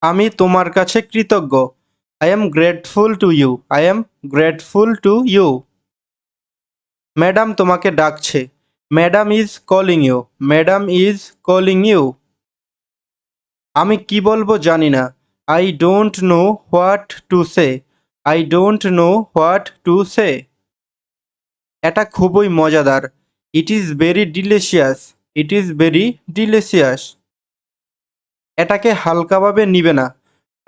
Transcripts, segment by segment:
আমি তোমার কাছে কৃতজ্ঞ। I am grateful to you. I am grateful to you. Madam তোমাকে ডাকছে। Madam is calling you. Madam is calling you. আমি কি বলবো জানি না। I don't know what to say. I don't know what to say. এটা খুবই মজাদার। It is very delicious. It is very delicious. এটাকে হালকাভাবে নিবে না।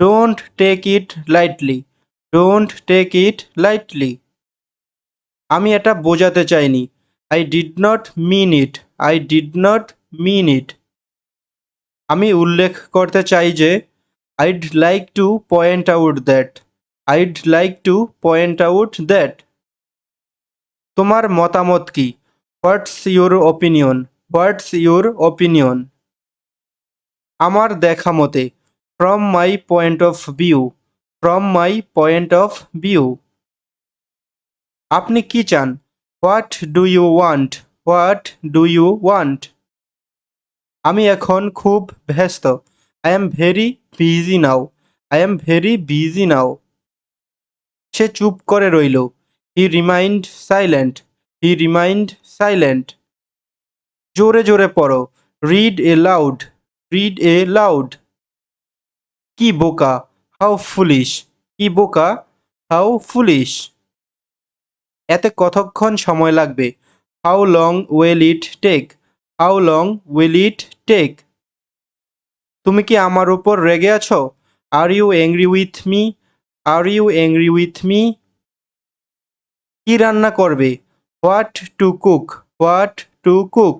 Don't take it lightly. Don't take it lightly. আমি এটা বোঝাতে চাইনি। I did not mean it. I did not mean it. আমি উল্লেখ করতে চাই যে I'd like to point out that. I'd like to point out that. তোমার মতামত কি? What's your opinion? What's your opinion? আমার দেখা মতে। From my point of view. From my point of view. আপনি কি চান? What do you want? What do you want? আমি এখন খুব ব্যস্ত। I am very busy now. I am very busy now. সে চুপ করে রইল। He remained silent. He remained silent. জোরে জোরে পড়ো। Read aloud. Read aloud. কি বোকা! How foolish! কি বোকা! How foolish! এতে কতক্ষণ সময় লাগবে? How long will it take? How long will it take? তুমি কি আমার উপর রেগে আছো? Are you angry with me? Are you angry with me? কি রান্না করবে? What to cook? What to cook?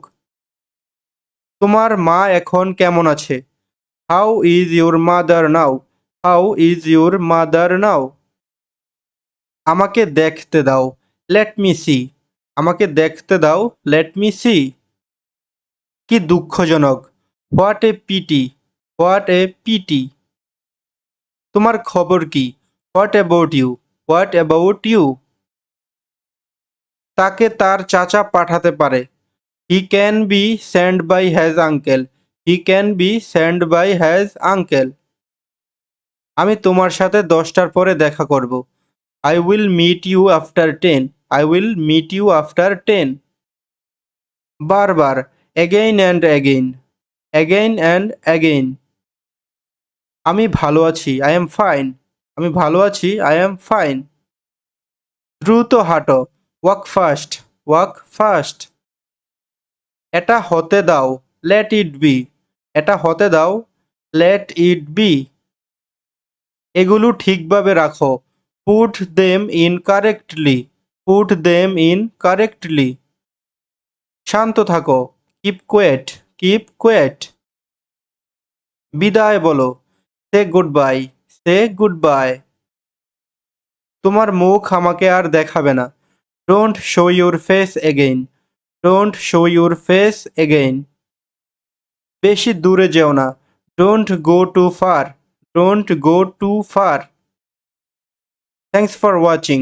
তোমার মা এখন কেমন আছে? How is your mother now? How is your mother now? আমাকে দেখতে দাও। Let me see. আমাকে দেখতে দাও। Let me see. কি দুঃখজনক! What a pity! What a pity! তোমার খবর কি? What about you? What about you? তাকে তার চাচা পাঠাতে পারে। He can be send by has uncle. He can be send by has uncle. আমি তোমার সাথে 10টার পরে দেখা করব। I will meet you after 10। I will meet you after 10। বারবার। Again and again. Again and again. আমি ভালো আছি। I am fine. আমি ভালো আছি। I am fine. দ্রুত হাঁটো। Walk fast. Walk fast. এটা হতে দাও। Let it be. এটা হতে দাও। Let it be. এগুলো ঠিকভাবে রাখো। Put them in correctly. Put them in correctly. শান্ত থাকো। Keep quiet. Keep quiet. বিদায় বলো। Say good bye. সে গুড বাই। তোমার মুখ আমাকে আর দেখাবে না। Don't show your face again. Don't show your face again. বেশি দূরে যেও না। Don't go too far. Don't go too far. Thanks for watching.